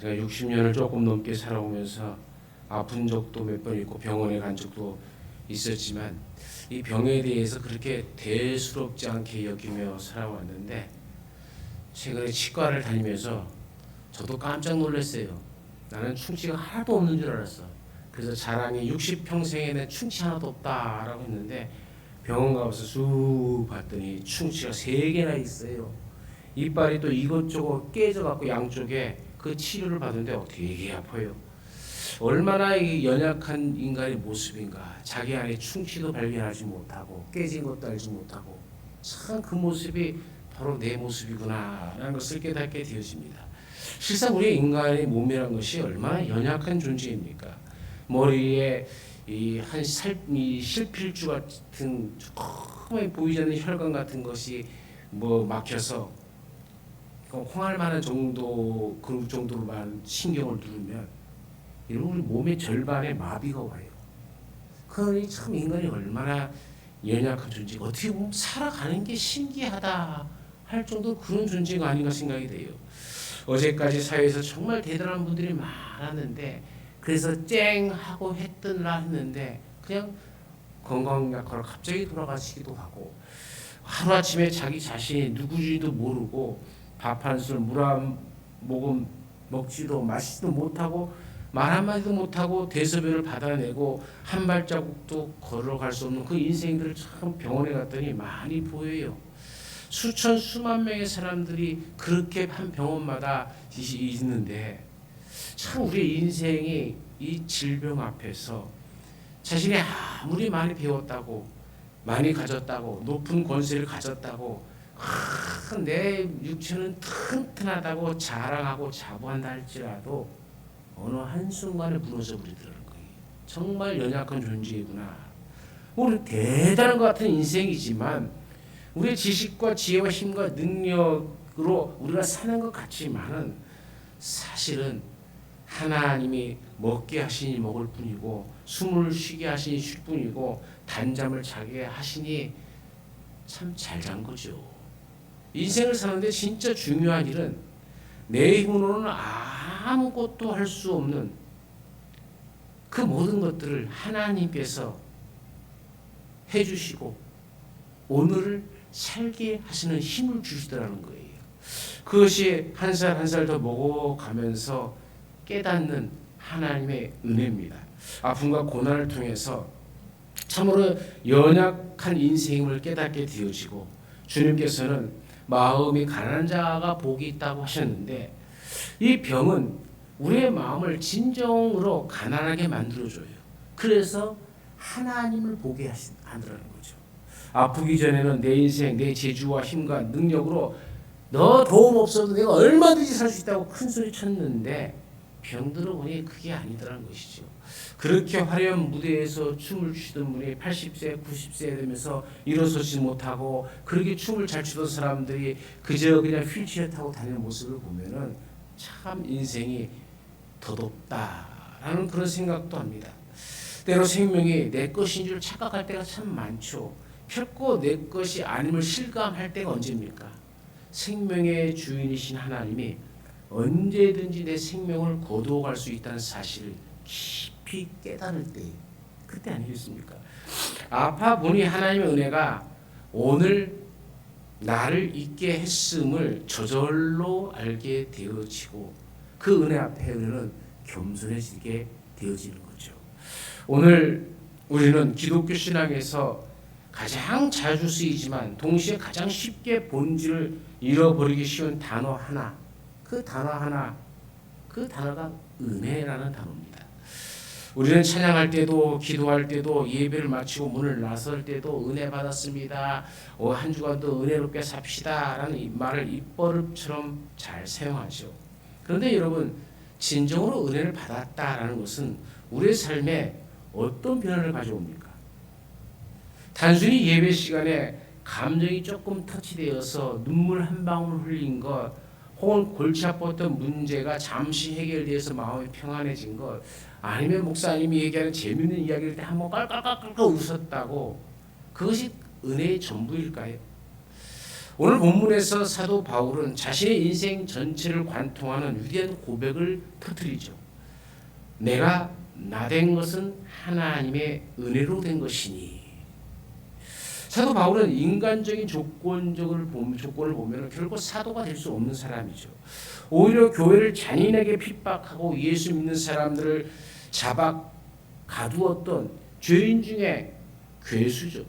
제가 60년을 조금 넘게 살아오면서 아픈 적도 몇 번 있고 병원에 간 적도 있었지만 이 병에 대해서 그렇게 대수롭지 않게 여기며 살아왔는데 최근에 치과를 다니면서 저도 깜짝 놀랐어요. 나는 충치가 하나도 없는 줄 알았어. 그래서 자랑이 60평생에는 충치 하나도 없다라고 했는데 병원 가서 쑥 봤더니 충치가 3개나 있어요. 이빨이 또 이것저것 깨져갖고 양쪽에 그 치료를 받는데 되게 아파요. 얼마나 이 연약한 인간의 모습인가. 자기 안에 충치도 발견하지 못하고 깨진 것도 알지 못하고 참 그 모습이 바로 내 모습이구나 라는 것을 깨닫게 되어집니다. 실상 우리 인간의 몸이라는 것이 얼마나 연약한 존재입니까? 머리에 이 실필주 같은 조그맣게 보이지 않는 혈관 같은 것이 막혀서 홍할 만한 정도 그 정도로만 신경을 누르면 이런 우리 몸의 절반의 마비가 와요. 그러니 참 인간이 얼마나 연약한 존재가 어떻게 보면 살아가는 게 신기하다 할 정도 그런 존재가 아닌가 생각이 돼요. 어제까지 사회에서 정말 대단한 분들이 많았는데 그래서 쨍 하고 했더라 했는데 그냥 건강약화로 갑자기 돌아가시기도 하고 하루아침에 자기 자신이 누구인지도 모르고 밥 한 술 물 한 모금 먹지도 마시지도 못하고 말 한마디도 못하고 대소변을 받아내고 한 발자국도 걸어갈 수 없는 그 인생들을 참 병원에 갔더니 많이 보여요. 수천 수만 명의 사람들이 그렇게 한 병원마다 있는데 참 우리 인생이 이 질병 앞에서 자신이 아무리 많이 배웠다고 많이 가졌다고 높은 권세를 가졌다고 내 육체는 튼튼하다고 자랑하고 자부한다 할지라도 어느 한순간에 무너져 버리더라는 거예요. 정말 연약한 존재이구나. 우리 대단한 것 같은 인생이지만 우리의 지식과 지혜와 힘과 능력으로 우리가 사는 것 같지만은 사실은 하나님이 먹게 하시니 먹을 뿐이고 숨을 쉬게 하시니 쉴 뿐이고 단잠을 자게 하시니 참 잘 잔 거죠. 인생을 사는데 진짜 중요한 일은 내 힘으로는 아무것도 할 수 없는 그 모든 것들을 하나님께서 해주시고 오늘을 살게 하시는 힘을 주시더라는 거예요. 그것이 한 살 한 살 더 먹어가면서 깨닫는 하나님의 은혜입니다. 아픔과 고난을 통해서 참으로 연약한 인생임을 깨닫게 되어지고 주님께서는 마음이 가난한 자가 복이 있다고 하셨는데 이 병은 우리의 마음을 진정으로 가난하게 만들어줘요. 그래서 하나님을 보게 하더라는 거죠. 아프기 전에는 내 인생, 내 재주와 힘과 능력으로 너 도움 없어도 내가 얼마든지 살 수 있다고 큰 소리 쳤는데 병 들어보니 그게 아니더라는 것이죠. 그렇게 화려한 무대에서 춤을 추던 분이 80세, 90세 되면서 일어서지 못하고 그렇게 춤을 잘 추던 사람들이 그저 그냥 휠체어 타고 다니는 모습을 보면은 참 인생이 덧없다라는 그런 생각도 합니다. 때로 생명이 내 것인 줄 착각할 때가 참 많죠. 결코 내 것이 아님을 실감할 때가 언제입니까? 생명의 주인이신 하나님이 언제든지 내 생명을 거두어갈 수 있다는 사실을 깊이 깨달을 때 그때 아니겠습니까? 아파 보니 하나님의 은혜가 오늘 나를 있게 했음을 저절로 알게 되어지고 그 은혜 앞에는 겸손해지게 되어지는 거죠. 오늘 우리는 기독교 신앙에서 가장 자주 쓰이지만 동시에 가장 쉽게 본질을 잃어버리기 쉬운 단어 하나, 그 단어가 은혜라는 단어입니다. 우리는 찬양할 때도 기도할 때도 예배를 마치고 문을 나설 때도 은혜 받았습니다. 한 주간도 은혜롭게 삽시다 라는 이 말을 입버릇처럼 잘 사용하죠. 그런데 여러분 진정으로 은혜를 받았다라는 것은 우리의 삶에 어떤 변화를 가져옵니까? 단순히 예배 시간에 감정이 조금 터치되어서 눈물 한 방울 흘린 것 혹은 골치 아팠던 문제가 잠시 해결되어서 마음이 평안해진 것 아니면 목사님이 얘기하는 재밌는 이야기를 때 한번 깔깔깔깔 웃었다고 그것이 은혜의 전부일까요? 오늘 본문에서 사도 바울은 자신의 인생 전체를 관통하는 위대한 고백을 터뜨리죠. 내가 나 된 것은 하나님의 은혜로 된 것이니. 사도 바울은 인간적인 조건을 보면 결코 사도가 될 수 없는 사람이죠. 오히려 교회를 잔인하게 핍박하고 예수 믿는 사람들을 잡아 가두었던 죄인 중에 괴수죠.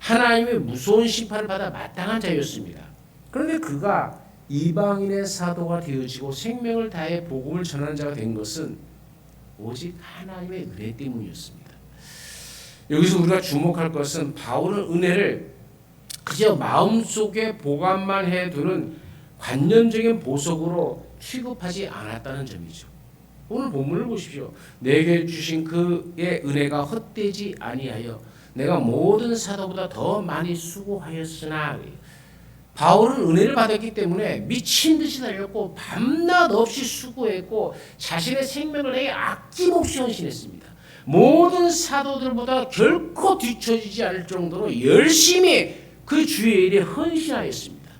하나님의 무서운 심판을 받아 마땅한 자였습니다. 그런데 그가 이방인의 사도가 되어지고 생명을 다해 복음을 전하는 자가 된 것은 오직 하나님의 은혜 때문이었습니다. 여기서 우리가 주목할 것은 바울은 은혜를 그저 마음속에 보관만 해두는 관념적인 보석으로 취급하지 않았다는 점이죠. 오늘 본문을 보십시오. 내게 주신 그의 은혜가 헛되지 아니하여 내가 모든 사도보다 더 많이 수고하였으나. 바울은 은혜를 받았기 때문에 미친 듯이 달렸고 밤낮 없이 수고했고 자신의 생명을 내게 아낌없이 헌신했습니다. 모든 사도들보다 결코 뒤처지지 않을 정도로 열심히 그 주의 일에 헌신하였습니다.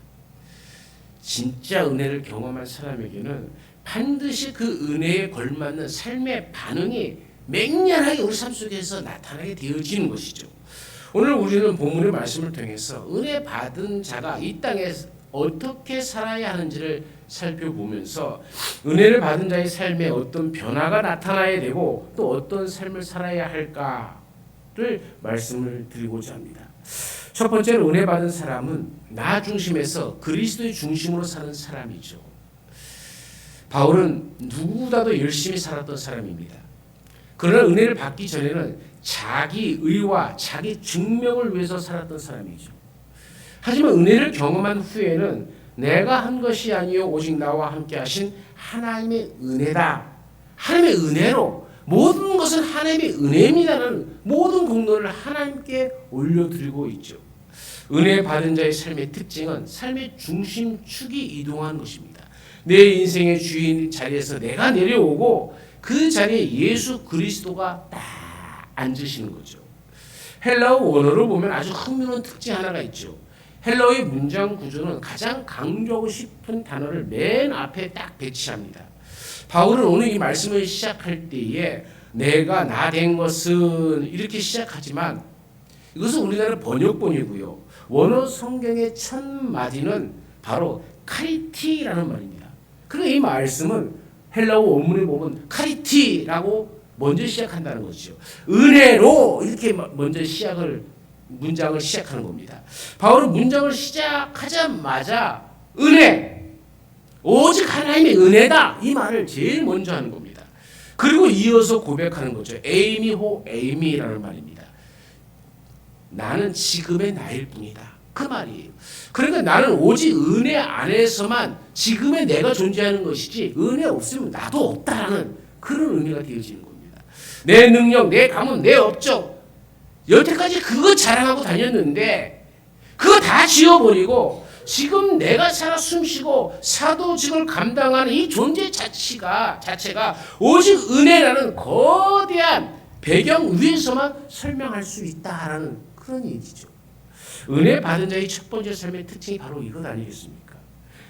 진짜 은혜를 경험한 사람에게는 반드시 그 은혜에 걸맞는 삶의 반응이 맹렬하게 우리 삶 속에서 나타나게 되어지는 것이죠. 오늘 우리는 본문의 말씀을 통해서 은혜 받은 자가 이 땅에 어떻게 살아야 하는지를 살펴보면서 은혜를 받은 자의 삶에 어떤 변화가 나타나야 되고 또 어떤 삶을 살아야 할까를 말씀을 드리고자 합니다. 첫 번째로 은혜 받은 사람은 나 중심에서 그리스도의 중심으로 사는 사람이죠. 바울은 누구보다도 열심히 살았던 사람입니다. 그러나 은혜를 받기 전에는 자기 의와 자기 증명을 위해서 살았던 사람이죠. 하지만 은혜를 경험한 후에는 내가 한 것이 아니요 오직 나와 함께 하신 하나님의 은혜다. 하나님의 은혜로 모든 것은 하나님의 은혜입니다는 모든 공로를 하나님께 올려드리고 있죠. 은혜 받은 자의 삶의 특징은 삶의 중심축이 이동하는 것입니다. 내 인생의 주인 자리에서 내가 내려오고 그 자리에 예수 그리스도가 딱 앉으시는 거죠. 헬라어 원어로 보면 아주 흥미로운 특징 하나가 있죠. 헬라어의 문장 구조는 가장 강조하고 싶은 단어를 맨 앞에 딱 배치합니다. 바울은 오늘 이 말씀을 시작할 때에 내가 나 된 것은 이렇게 시작하지만 이것은 우리나라 번역본이고요. 원어 성경의 첫 마디는 바로 카리티라는 말입니다. 그러니까 이 말씀은 헬라어 원문에 보면 카리티라고 먼저 시작한다는 것이죠. 은혜로 이렇게 먼저 문장을 시작하는 겁니다. 바울은 문장을 시작하자마자 은혜, 오직 하나님의 은혜다 이 말을 제일 먼저 하는 겁니다. 그리고 이어서 고백하는 거죠. 에이미호 에이미라는 말입니다. 나는 지금의 나일 뿐이다. 그 말이에요. 그러니까 나는 오직 은혜 안에서만 지금의 내가 존재하는 것이지 은혜 없으면 나도 없다라는 그런 의미가 되어지는 겁니다. 내 능력, 내 가문, 내 업적 여태까지 그거 자랑하고 다녔는데 그거 다 지워버리고 지금 내가 살아 숨쉬고 사도직을 감당하는 이 존재 자체가 오직 은혜라는 거대한 배경 위에서만 설명할 수 있다라는 그런 얘기죠. 은혜 받은 자의 첫 번째 삶의 특징이 바로 이것 아니겠습니까?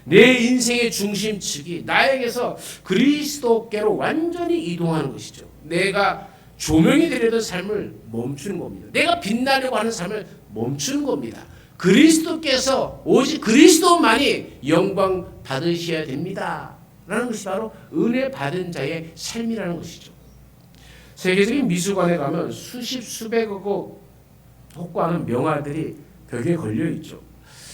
내 인생의 중심축이 나에게서 그리스도께로 완전히 이동하는 것이죠. 내가 조명이 되려던 삶을 멈추는 겁니다. 내가 빛나려고 하는 삶을 멈추는 겁니다. 그리스도께서 오직 그리스도만이 영광 받으셔야 됩니다. 라는 것이 바로 은혜 받은 자의 삶이라는 것이죠. 세계적인 미술관에 가면 수십 수백억 호가하는 명화들이 벽에 걸려 있죠.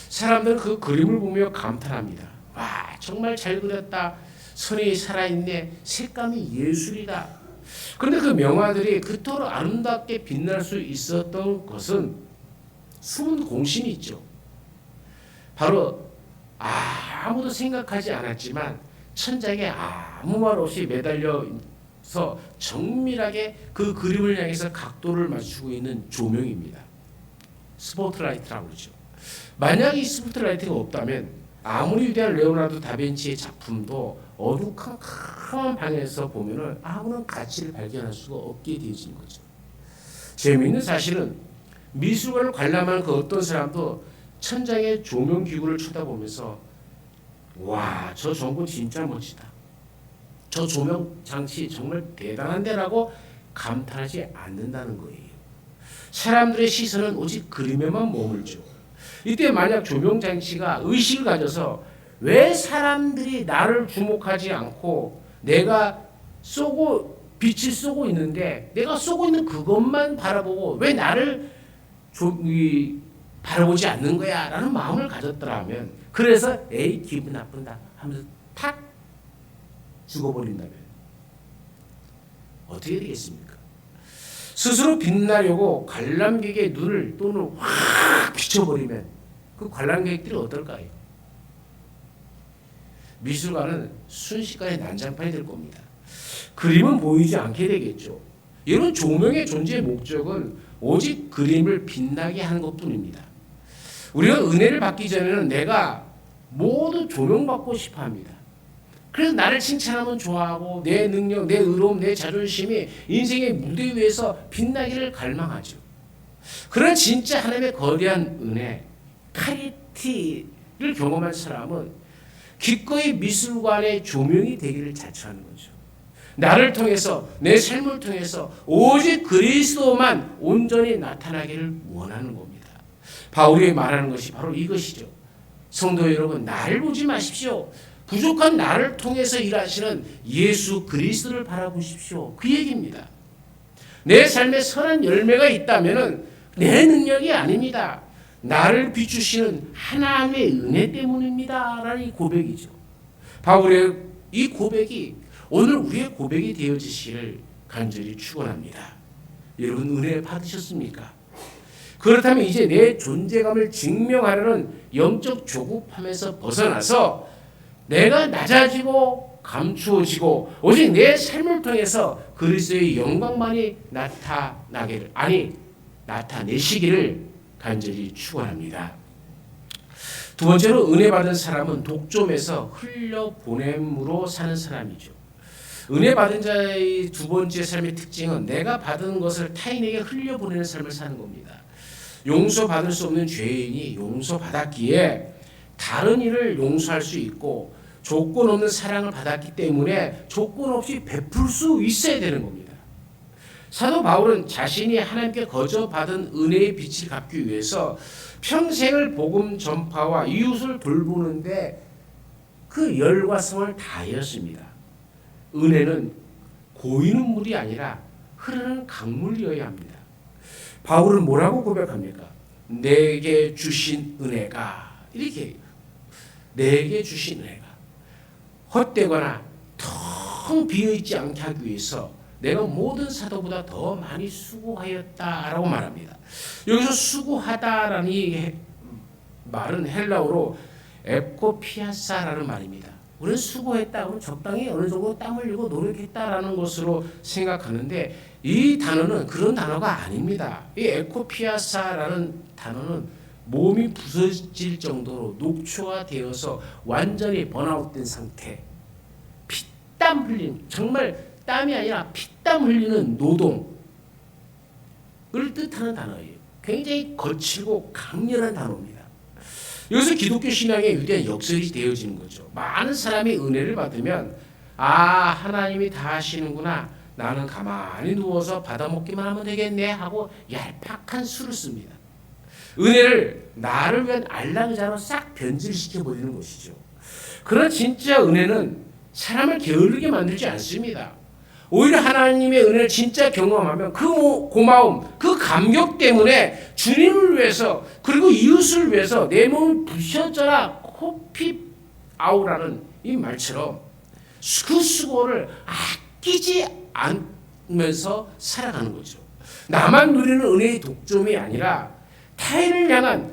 사람들은 그 그림을 보며 감탄합니다. 와, 정말 잘 그렸다. 선이 살아있네. 색감이 예술이다. 그런데 그 명화들이 그토록 아름답게 빛날 수 있었던 것은 숨은 공신이 있죠. 바로 아무도 생각하지 않았지만 천장에 아무 말 없이 매달려서 정밀하게 그 그림을 향해서 각도를 맞추고 있는 조명입니다. 스포트라이트라고 그러죠. 만약 이 스포트라이트가 없다면 아무리 위대한 레오나르도 다빈치의 작품도 어두컴컴한 방에서 보면은 아무런 가치를 발견할 수가 없게 되어지는 거죠. 재미있는 사실은 미술관을 관람하는 그 어떤 사람도 천장의 조명 기구를 쳐다보면서 와, 저 전구 진짜 멋지다. 저 조명 장치 정말 대단한데라고 감탄하지 않는다는 거예요. 사람들의 시선은 오직 그림에만 머물죠. 이때 만약 조명 장치가 의식을 가져서 왜 사람들이 나를 주목하지 않고 내가 빛을 쏘고 있는데 내가 쏘고 있는 그것만 바라보고 왜 나를 바라보지 않는 거야 라는 마음을 가졌더라면, 그래서 에이 기분 나쁜다 하면서 탁 죽어버린다면 어떻게 되겠습니까? 스스로 빛나려고 관람객의 눈을 또는 확 비춰버리면 그 관람객들이 어떨까요? 미술관은 순식간에 난장판이 될 겁니다. 그림은 보이지 않게 되겠죠. 이런 조명의 존재의 목적은 오직 그림을 빛나게 하는 것뿐입니다. 우리가 은혜를 받기 전에는 내가 모두 조명받고 싶어 합니다. 그래서 나를 칭찬하면 좋아하고 내 능력, 내 의로움, 내 자존심이 인생의 무대 위에서 빛나기를 갈망하죠. 그런 진짜 하나님의 거대한 은혜, 카리티를 경험한 사람은 기꺼이 미술관의 조명이 되기를 자처하는 거죠. 나를 통해서, 내 삶을 통해서 오직 그리스도만 온전히 나타나기를 원하는 겁니다. 바울이 말하는 것이 바로 이것이죠. 성도 여러분, 나를 보지 마십시오. 부족한 나를 통해서 일하시는 예수 그리스도를 바라보십시오. 그 얘기입니다. 내 삶에 선한 열매가 있다면 내 능력이 아닙니다. 나를 비추시는 하나님의 은혜 때문입니다. 라는 이 고백이죠. 바울의 이 고백이 오늘 우리의 고백이 되어지시기를 간절히 축원합니다. 여러분, 은혜 받으셨습니까? 그렇다면 이제 내 존재감을 증명하려는 영적 조급함에서 벗어나서 내가 낮아지고 감추어지고 오직 내 삶을 통해서 그리스도의 영광만이 나타내시기를 간절히 축원합니다. 두 번째로, 은혜 받은 사람은 독점에서 흘려보냄으로 사는 사람이죠. 은혜 받은 자의 두 번째 삶의 특징은 내가 받은 것을 타인에게 흘려보내는 삶을 사는 겁니다. 용서받을 수 없는 죄인이 용서받았기에 다른 이를 용서할 수 있고 조건 없는 사랑을 받았기 때문에 조건 없이 베풀 수 있어야 되는 겁니다. 사도 바울은 자신이 하나님께 거저 받은 은혜의 빛을 갚기 위해서 평생을 복음 전파와 이웃을 돌보는데 그 열과 성을 다하였습니다. 은혜는 고이는 물이 아니라 흐르는 강물이어야 합니다. 바울은 뭐라고 고백합니까? 내게 주신 은혜가, 이렇게 내게 주신 은혜가 헛되거나 텅 비어있지 않게 하기 위해서 내가 모든 사도보다 더 많이 수고하였다라고 말합니다. 여기서 수고하다라는 이 말은 헬라어로 에코피아사라는 말입니다. 우리는 수고했다, 그럼 적당히 어느 정도 땀 흘리고 노력했다라는 것으로 생각하는데 이 단어는 그런 단어가 아닙니다. 이 에코피아사라는 단어는 몸이 부서질 정도로 녹초화되어서 완전히 번아웃된 상태, 피땀 흘린, 정말 땀이 아니라 피땀 흘리는 노동을 뜻하는 단어예요. 굉장히 거칠고 강렬한 단어입니다. 여기서 기독교 신앙의 위대한 역설이 되어지는 거죠. 많은 사람이 은혜를 받으면 하나님이 다 하시는구나, 나는 가만히 누워서 받아먹기만 하면 되겠네 하고 얄팍한 수를 씁니다. 은혜를 나를 위한 알랑자로 싹 변질시켜버리는 것이죠. 그러나 진짜 은혜는 사람을 게으르게 만들지 않습니다. 오히려 하나님의 은혜를 진짜 경험하면 그 고마움, 그 감격 때문에 주님을 위해서 그리고 이웃을 위해서 내 몸을 부셔져라 코피 아우라는 이 말처럼 그 수고를 아끼지 않으면서 살아가는 거죠. 나만 누리는 은혜의 독점이 아니라 타인을 향한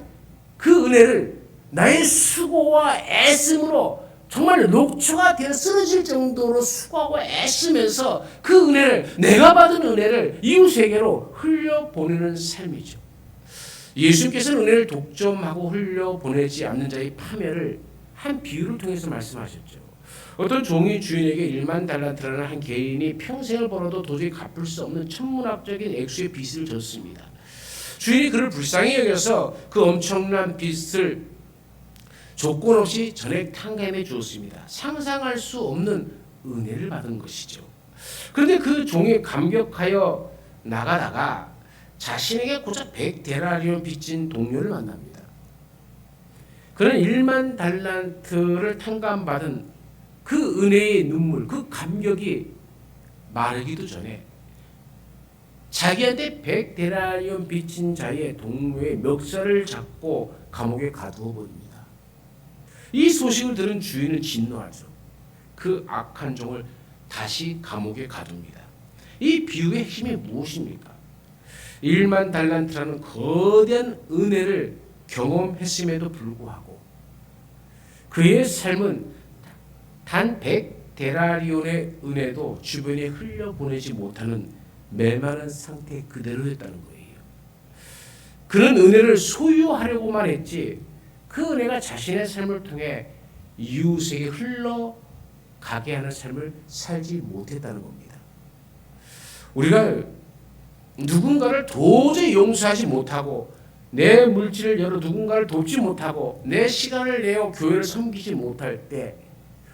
그 은혜를 나의 수고와 애씀으로 정말 녹초가 되어 쓰러질 정도로 수고하고 애쓰면서 그 은혜를, 내가 받은 은혜를 이웃에게로 흘려보내는 삶이죠. 예수님께서는 은혜를 독점하고 흘려보내지 않는 자의 파멸을 한 비유를 통해서 말씀하셨죠. 어떤 종이 주인에게 1만 달란트라는 한 개인이 평생을 벌어도 도저히 갚을 수 없는 천문학적인 액수의 빚을 졌습니다. 주인이 그를 불쌍히 여겨서 그 엄청난 빚을 조건 없이 전액 탕감해 주었습니다. 상상할 수 없는 은혜를 받은 것이죠. 그런데 그 종이 감격하여 나가다가 자신에게 고작 100데나리온 빚진 동료를 만납니다. 그는 1만 달란트를 탕감받은 그 은혜의 눈물, 그 감격이 마르기도 전에 자기한테 100데나리온 빚진 자의 동료의 멱살을 잡고 감옥에 가두어 버립니다. 이 소식을 들은 주인은 진노하죠. 그 악한 종을 다시 감옥에 가둡니다. 이 비유의 핵심이 무엇입니까? 1만 달란트라는 거대한 은혜를 경험했음에도 불구하고 그의 삶은 단 100데나리온의 은혜도 주변에 흘려보내지 못하는 메마른 상태 그대로였다는 거예요. 그는 은혜를 소유하려고만 했지 그 은혜가 자신의 삶을 통해 이웃에게 흘러가게 하는 삶을 살지 못했다는 겁니다. 우리가 누군가를 도저히 용서하지 못하고 내 물질을 열어 누군가를 돕지 못하고 내 시간을 내어 교회를 섬기지 못할 때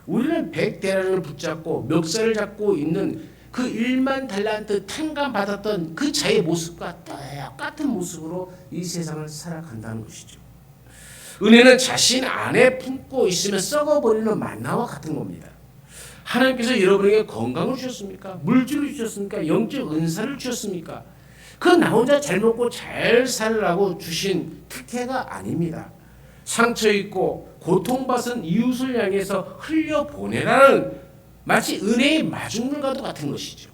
우리는 100데나리온을 붙잡고 멱살을 잡고 있는 그 1만 달란트 탕감받았던 그 자의 모습과 똑같은 모습으로 이 세상을 살아간다는 것이죠. 은혜는 자신 안에 품고 있으면 썩어버리는 만나와 같은 겁니다. 하나님께서 여러분에게 건강을 주셨습니까? 물질을 주셨습니까? 영적 은사를 주셨습니까? 그 나 혼자 잘 먹고 잘 살라고 주신 특혜가 아닙니다. 상처 있고 고통받은 이웃을 향해서 흘려보내라는 마치 은혜의 마중물과도 같은 것이죠.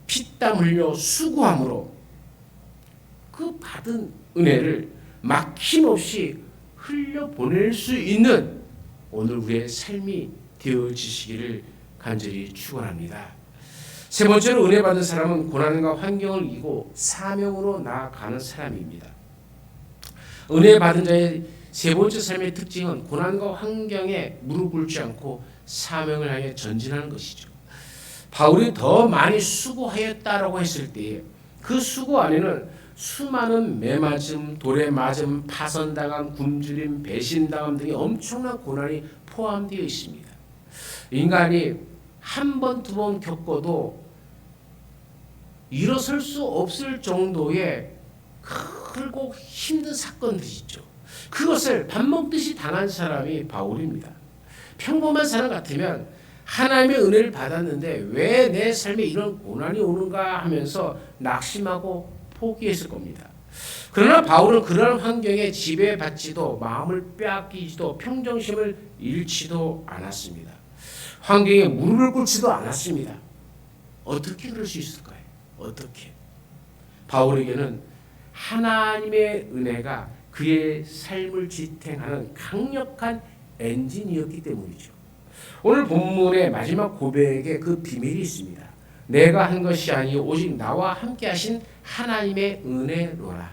피땀 흘려 수고함으로 그 받은 은혜를 막힘없이 흘려보낼 수 있는 오늘 우리의 삶이 되어지시기를 간절히 축원합니다. 세 번째로 은혜 받은 사람은 고난과 환경을 이기고 사명으로 나아가는 사람입니다. 은혜 받은 자의 세 번째 삶의 특징은 고난과 환경에 무릎 꿇지 않고 사명을 향해 전진하는 것이죠. 바울이 더 많이 수고하였다라고 했을 때 그 수고 안에는 수많은 매맞음, 돌에 맞음, 파선당함, 굶주림, 배신당함 등의 엄청난 고난이 포함되어 있습니다. 인간이 한 번, 두 번 겪어도 일어설 수 없을 정도의 크고 힘든 사건들이 있죠. 그것을 밥 먹듯이 당한 사람이 바울입니다. 평범한 사람 같으면 하나님의 은혜를 받았는데 왜 내 삶에 이런 고난이 오는가 하면서 낙심하고 포기했을 겁니다. 그러나 바울은 그런 환경에 지배받지도 마음을 빼앗기지도 평정심을 잃지도 않았습니다. 환경에 무릎을 꿇지도 않았습니다. 어떻게 그럴 수 있을까요? 어떻게? 바울에게는 하나님의 은혜가 그의 삶을 지탱하는 강력한 엔진이었기 때문이죠. 오늘 본문의 마지막 고백에 그 비밀이 있습니다. 내가 한 것이 아니요 오직 나와 함께 하신 하나님의 은혜로라.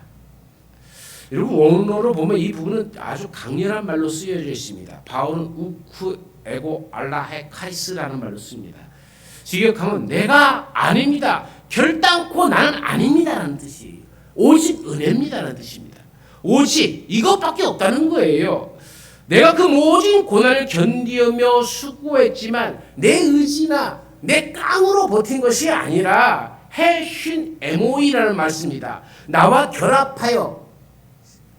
여러분 원어로 보면 이 부분은 아주 강렬한 말로 쓰여져 있습니다. 바울은 우쿠 에고 알라헤 카리스라는 말로 씁니다. 직역하면 내가 아닙니다. 결단코 나는 아닙니다라는 뜻이에요. 오직 은혜입니다라는 뜻입니다. 오직 이것밖에 없다는 거예요. 내가 그 모든 고난을 견디며 수고했지만 내 의지나 내 깡으로 버틴 것이 아니라 해신 MOE라는 말씀입니다. 나와 결합하여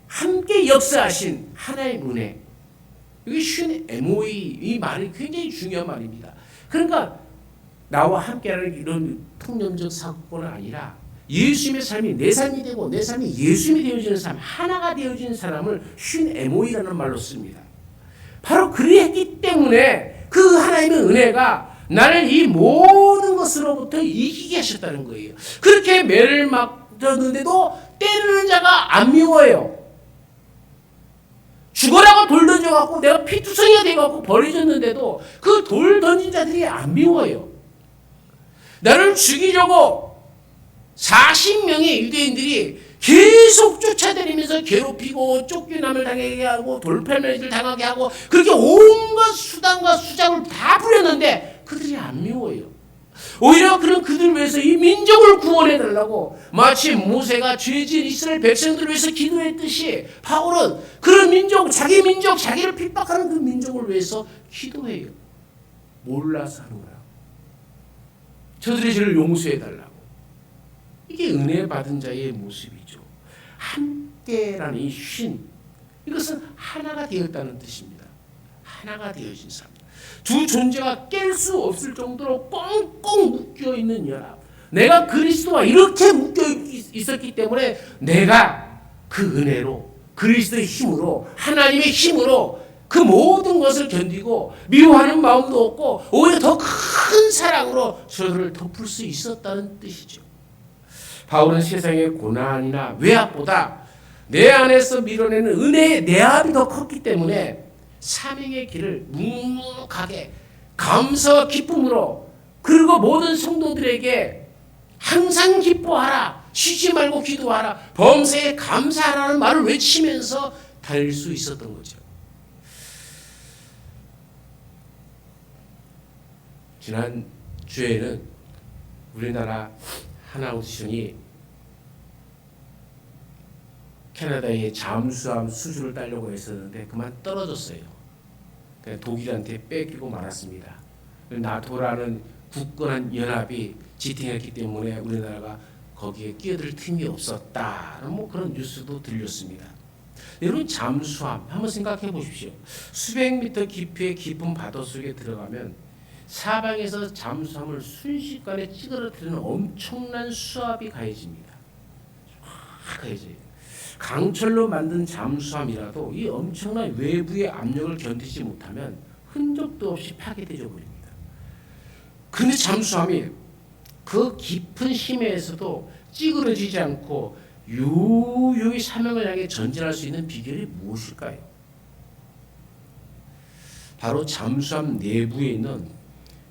함께 역사하신 하나의 은혜. 이게 신 MOE 이 말이 굉장히 중요한 말입니다. 그러니까 나와 함께하는 이런 통념적 사건은 아니라 예수님의 삶이 내 삶이 되고 내 삶이 예수님이 되어지는 사람, 하나가 되어지는 사람을 신 MOE라는 말로 씁니다. 바로 그랬기 때문에 그 하나님의 은혜가 나를 이 모든 것으로부터 이기게 하셨다는 거예요. 그렇게 매를 맞았는데도 때리는 자가 안 미워요. 죽어라고 돌 던져갖고 내가 피투성이가 돼갖고 버려졌는데도 그 돌 던진 자들이 안 미워요. 나를 죽이려고 40명의 유대인들이 계속 쫓아다니면서 괴롭히고 쫓겨남을 당하게 하고 돌팔매질 당하게 하고 그렇게 온갖 수단과 수작을 다 부렸는데 그들이 안 미워요. 오히려 그런 그들 위해서 이 민족을 구원해 달라고 마치 모세가 죄진 이스라엘 백성들을 위해서 기도했듯이 바울은 그런 민족, 자기를 핍박하는 그 민족을 위해서 기도해요. 몰라서 하는 거야. 저들의 죄를 용서해 달라고. 이게 은혜 받은 자의 모습이죠. 함께라는 이 신, 이것은 하나가 되었다는 뜻입니다. 하나가 되어진 삶. 두 존재가 깰 수 없을 정도로 꽁꽁 묶여있는 연합. 내가 그리스도와 이렇게 묶여 있었기 때문에 내가 그 은혜로, 그리스도의 힘으로, 하나님의 힘으로 그 모든 것을 견디고 미워하는 마음도 없고 오히려 더 큰 사랑으로 저들을 덮을 수 있었다는 뜻이죠. 바울은 세상의 고난이나 외압보다 내 안에서 밀어내는 은혜의 내압이 더 컸기 때문에 사명의 길을 묵묵하게 감사와 기쁨으로, 그리고 모든 성도들에게 항상 기뻐하라, 쉬지 말고 기도하라, 범사에 감사하라는 말을 외치면서 달릴 수 있었던 거죠. 지난 주에는 우리나라 하나 오디션이 캐나다의 잠수함 수주를 따려고 했었는데 그만 떨어졌어요. 그냥 독일한테 뺏기고 말았습니다. 나토라는 굳건한 연합이 지탱했기 때문에 우리나라가 거기에 끼어들 틈이 없었다는 그런 뉴스도 들렸습니다. 여러분, 잠수함 한번 생각해 보십시오. 수백 미터 깊이의 깊은 바다 속에 들어가면 사방에서 잠수함을 순식간에 찌그러뜨리는 엄청난 수압이 가해집니다. 가해져요. 강철로 만든 잠수함이라도 이 엄청난 외부의 압력을 견디지 못하면 흔적도 없이 파괴되어 버립니다. 그런데 잠수함이 그 깊은 심해에서도 찌그러지지 않고 유유히 사명을 향해 전진할 수 있는 비결이 무엇일까요? 바로 잠수함 내부에 있는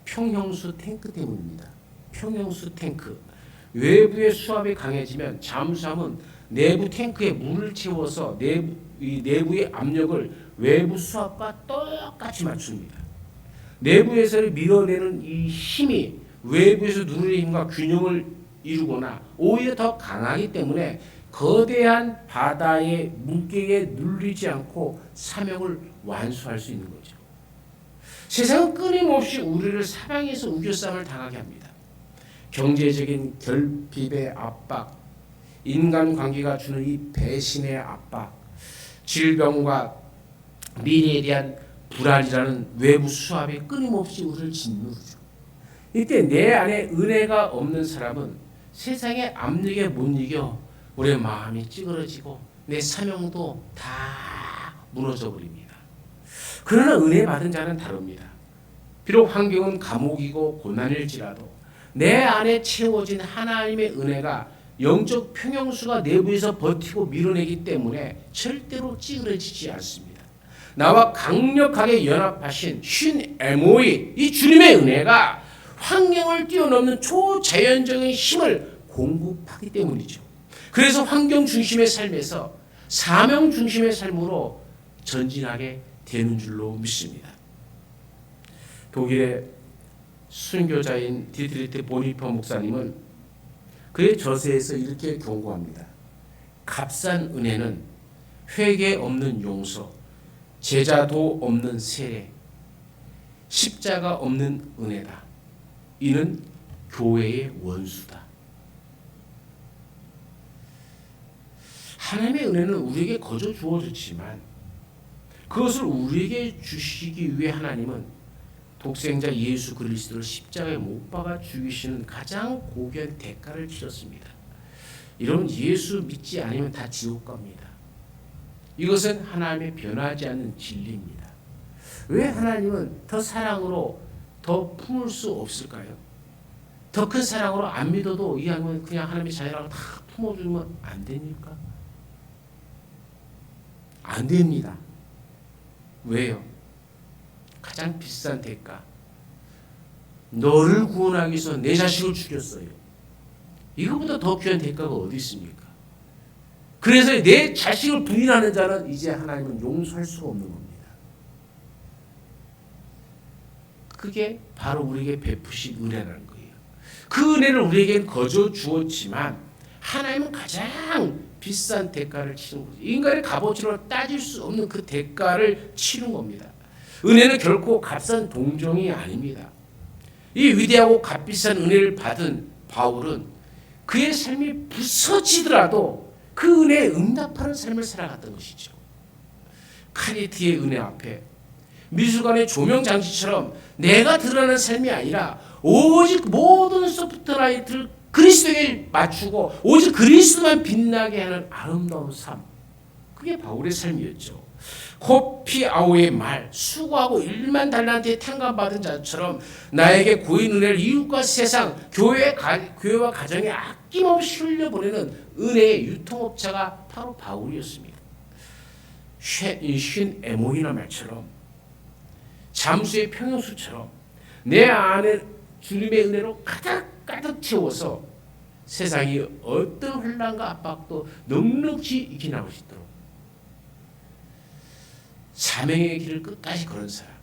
평형수 탱크 때문입니다. 평형수 탱크. 외부의 수압이 강해지면 잠수함은 내부 탱크에 물을 채워서 내부의 압력을 외부 수압과 똑같이 맞춥니다. 내부에서 밀어내는 이 힘이 외부에서 누르는 힘과 균형을 이루거나 오히려 더 강하기 때문에 거대한 바다의 물결에 눌리지 않고 사명을 완수할 수 있는 거죠. 세상은 끊임없이 우리를 사방에서 우겨쌈을 당하게 합니다. 경제적인 결핍의 압박, 인간관계가 주는 이 배신의 압박, 질병과 미래에 대한 불안이라는 외부 수압이 끊임없이 우리를 짓누르죠. 이때 내 안에 은혜가 없는 사람은 세상의 압력에 못 이겨 우리의 마음이 찌그러지고 내 사명도 다 무너져 버립니다. 그러나 은혜 받은 자는 다릅니다. 비록 환경은 감옥이고 고난일지라도 내 안에 채워진 하나님의 은혜가 영적 평형수가 내부에서 버티고 밀어내기 때문에 절대로 찌그러지지 않습니다. 나와 강력하게 연합하신 신 에모이, 이 주님의 은혜가 환경을 뛰어넘는 초자연적인 힘을 공급하기 때문이죠. 그래서 환경 중심의 삶에서 사명 중심의 삶으로 전진하게 되는 줄로 믿습니다. 독일의 순교자인 디트리트 보니퍼 목사님은 그의 저서에서 이렇게 경고합니다. 값싼 은혜는 회개 없는 용서, 제자도 없는 세례, 십자가 없는 은혜다. 이는 교회의 원수다. 하나님의 은혜는 우리에게 거저 주어졌지만 그것을 우리에게 주시기 위해 하나님은 독생자 예수 그리스도를 십자가에 못 박아 죽이시는 가장 고귀한 대가를 치렀습니다. 여러분, 예수 믿지 않으면 다 지옥 갑니다. 이것은 하나님의 변하지 않는 진리입니다. 왜 하나님은 더 사랑으로 더 품을 수 없을까요? 더 큰 사랑으로 안 믿어도 이 하나님은 그냥 하나님의 자녀라고 다 품어주면 안 됩니까? 안 됩니다. 왜요? 가장 비싼 대가. 너를 구원하기 위해서 내 자식을 죽였어요. 이거보다 더 귀한 대가가 어디 있습니까? 그래서 내 자식을 부인하는 자는 이제 하나님은 용서할 수가 없는 겁니다. 그게 바로 우리에게 베푸신 은혜라는 거예요. 그 은혜를 우리에겐 거저 주었지만 하나님은 가장 비싼 대가를 치는 거죠. 인간의 값어치로 따질 수 없는 그 대가를 치는 겁니다. 은혜는 결코 값싼 동정이 아닙니다. 이 위대하고 값비싼 은혜를 받은 바울은 그의 삶이 부서지더라도 그 은혜에 응답하는 삶을 살아갔던 것이죠. 카리티의 은혜 앞에 미술관의 조명 장치처럼 내가 드러나는 삶이 아니라 오직 모든 소프트라이트를 그리스도에게 맞추고 오직 그리스도만 빛나게 하는 아름다운 삶, 그게 바울의 삶이었죠. 코피 아오의 말, 수고하고 1만 달란트에 탕감받은 자처럼 나에게 고인 은혜를 이웃과 세상, 교회와 가정에 아낌없이 흘려보내는 은혜의 유통업자가 바로 바울이었습니다. 쉰 에모이나 말처럼 잠수의 평형수처럼 내 안에 주님의 은혜로 가득 채워서 세상이 어떤 혼란과 압박도 넉넉히 이겨나올 수 있도록 사명의 길을 끝까지 걸은 사람.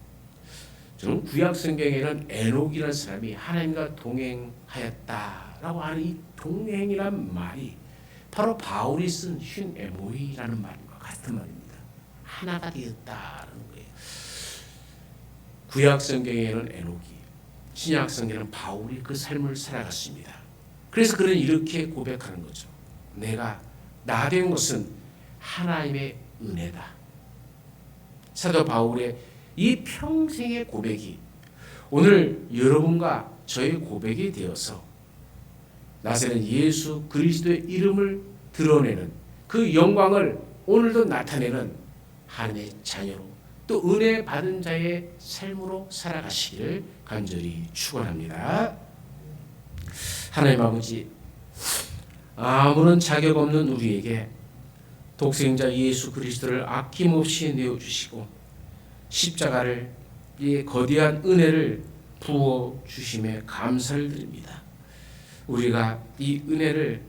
저는 구약 성경에는 에녹이라는 사람이 하나님과 동행하였다라고 하는 이 동행이란 말이 바로 바울이 쓴 쉰 에모이라는 말과 같은 말입니다. 하나가 되었다라는 거예요. 구약 성경에는 에녹이, 신약 성경에는 바울이 그 삶을 살아갔습니다. 그래서 그는 이렇게 고백하는 거죠. 내가 나 된 것은 하나님의 은혜다. 사도 바울의 이 평생의 고백이 오늘 여러분과 저의 고백이 되어서 나사렛 예수 그리스도의 이름을 드러내는 그 영광을 오늘도 나타내는 하나님의 자녀로 또 은혜 받은 자의 삶으로 살아가시기를 간절히 축원합니다. 하나님 아버지, 아무런 자격 없는 우리에게 독생자 예수 그리스도를 아낌없이 내어주시고 십자가를 이 거대한 은혜를 부어주심에 감사를 드립니다. 우리가 이 은혜를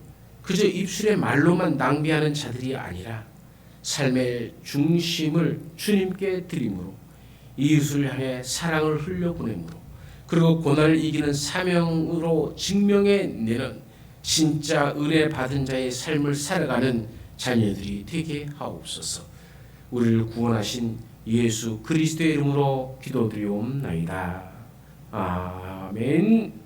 그저 입술의 말로만 낭비하는 자들이 아니라 삶의 중심을 주님께 드림으로 이웃을 향해 사랑을 흘려보내므로 그리고 고난을 이기는 사명으로 증명해내는 진짜 은혜 받은 자의 삶을 살아가는 자녀들이 되게 하옵소서. 우리를 구원하신 예수 그리스도의 이름으로 기도드리옵나이다. 아멘.